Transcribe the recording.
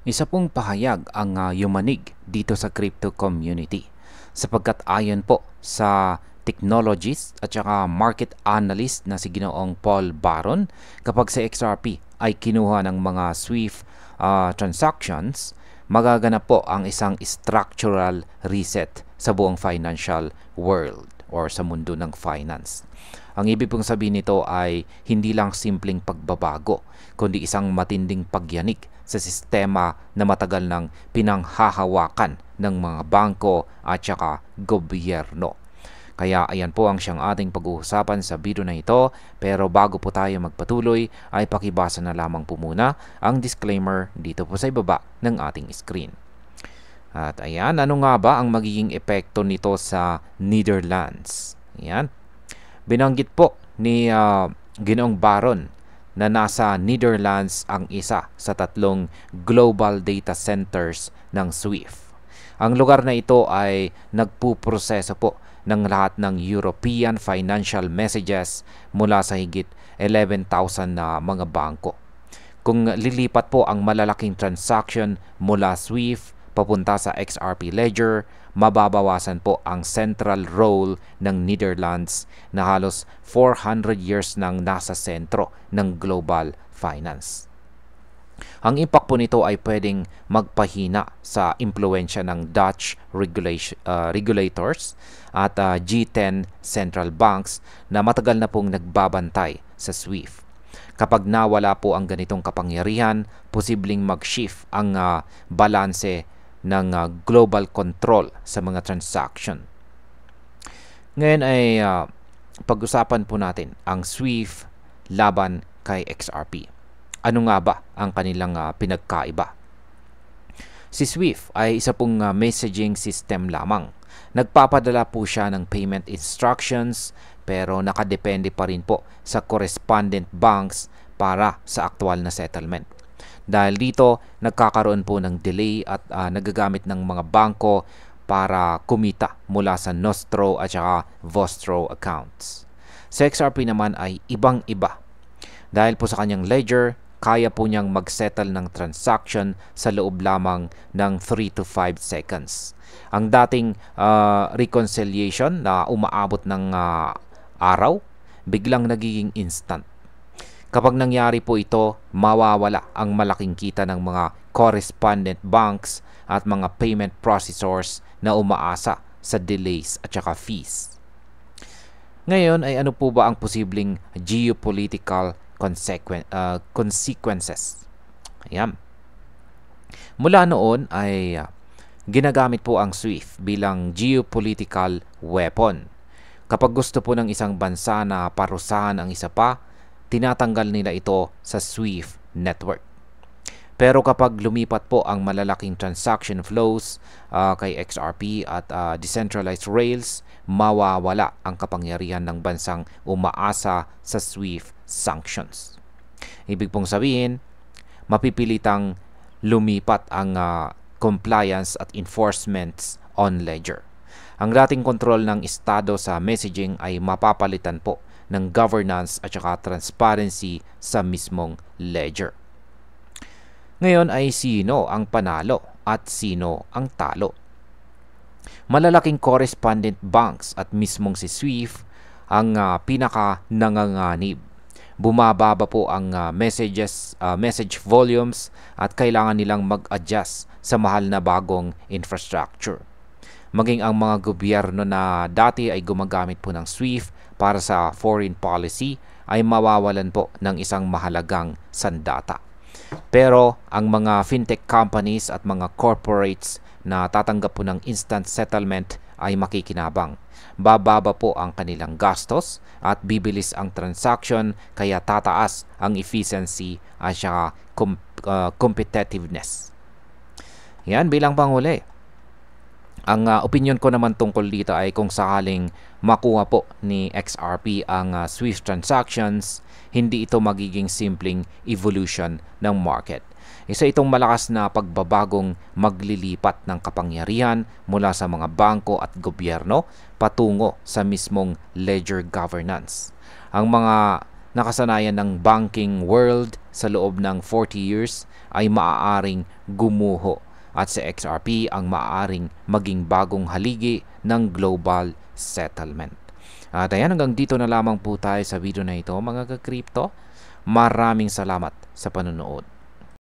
Isa pong pahayag ang yumanig dito sa crypto community sapagkat ayon po sa technologist at saka market analyst na si Ginoong Paul Baron, kapag sa XRP ay kinuha ng mga Swift transactions, magaganap po ang isang structural reset sa buong financial world or sa mundo ng finance. Ang ibig pong sabihin nito ay hindi lang simpleng pagbabago, kundi isang matinding pagyanig sa sistema na matagal nang pinanghahawakan ng mga bangko at saka gobyerno. Kaya ayan po ang siyang ating pag-uusapan sa video na ito, pero bago po tayo magpatuloy ay pakibasa na lamang po muna ang disclaimer dito po sa ibaba ng ating screen. At ayan, ano nga ba ang magiging epekto nito sa Netherlands? Ayan, binanggit po ni Ginoong Baron na nasa Netherlands ang isa sa 3 global data centers ng Swift. Ang lugar na ito ay nagpuproseso po ng lahat ng European financial messages mula sa higit 11,000 na mga bangko. Kung lilipat po ang malalaking transaction mula Swift papunta sa XRP Ledger, mababawasan po ang central role ng Netherlands na halos 400 years nang nasa sentro ng global finance. Ang impact po nito ay pwedeng magpahina sa impluensya ng Dutch regulators at G10 central banks na matagal na pong nagbabantay sa SWIFT. Kapag nawala po ang ganitong kapangyarihan, posibleng mag-shift ang balanse ng global control sa mga transaction. Ngayon ay pag-usapan po natin ang SWIFT laban kay XRP. Ano nga ba ang kanilang pinagkaiba? Si SWIFT ay isa pong messaging system lamang. Nagpapadala po siya ng payment instructions pero nakadepende pa rin po sa correspondent banks para sa aktual na settlement. Dahil dito, nagkakaroon po ng delay at nagagamit ng mga bangko para kumita mula sa Nostro at saka Vostro accounts. Sa XRP naman ay ibang-iba. Dahil po sa kanyang ledger, kaya po niyang mag-settle ng transaction sa loob lamang ng 3 to 5 seconds. Ang dating reconciliation na umaabot ng araw, biglang nagiging instant. Kapag nangyari po ito, mawawala ang malaking kita ng mga correspondent banks at mga payment processors na umaasa sa delays at saka fees. Ngayon ay ano po ba ang posibleng geopolitical consequences? Ayan. Mula noon ay ginagamit po ang SWIFT bilang geopolitical weapon. Kapag gusto po ng isang bansa na parusahan ang isa pa, tinatanggal nila ito sa SWIFT network. Pero kapag lumipat po ang malalaking transaction flows kay XRP at decentralized rails, mawawala ang kapangyarihan ng bansang umaasa sa SWIFT sanctions. Ibig pong sabihin, mapipilitang lumipat ang compliance at enforcements on ledger. Ang dating kontrol ng estado sa messaging ay mapapalitan po ng governance at saka transparency sa mismong ledger. Ngayon ay sino ang panalo at sino ang talo? Malalaking correspondent banks at mismong si SWIFT ang pinaka nanganganib. Bumababa po ang message volumes at kailangan nilang mag-adjust sa mahal na bagong infrastructure. Maging ang mga gobyerno na dati ay gumagamit po ng SWIFT para sa foreign policy ay mawawalan po ng isang mahalagang sandata. Pero ang mga fintech companies at mga corporates na tatanggap po ng instant settlement ay makikinabang. Bababa po ang kanilang gastos at bibilis ang transaction kaya tataas ang efficiency at saka competitiveness. Yan bilang panghuli. Ang opinion ko naman tungkol dito ay kung sakaling makuha po ni XRP ang SWIFT transactions, hindi ito magiging simpleng evolution ng market. Isa itong malakas na pagbabagong maglilipat ng kapangyarihan mula sa mga bangko at gobyerno patungo sa mismong ledger governance. Ang mga nakasanayan ng banking world sa loob ng 40 years ay maaaring gumuho at si XRP ang maaaring maging bagong haligi ng global settlement. At ayan, hanggang dito na lamang po tayo sa video na ito mga ka-crypto. Maraming salamat sa panonood.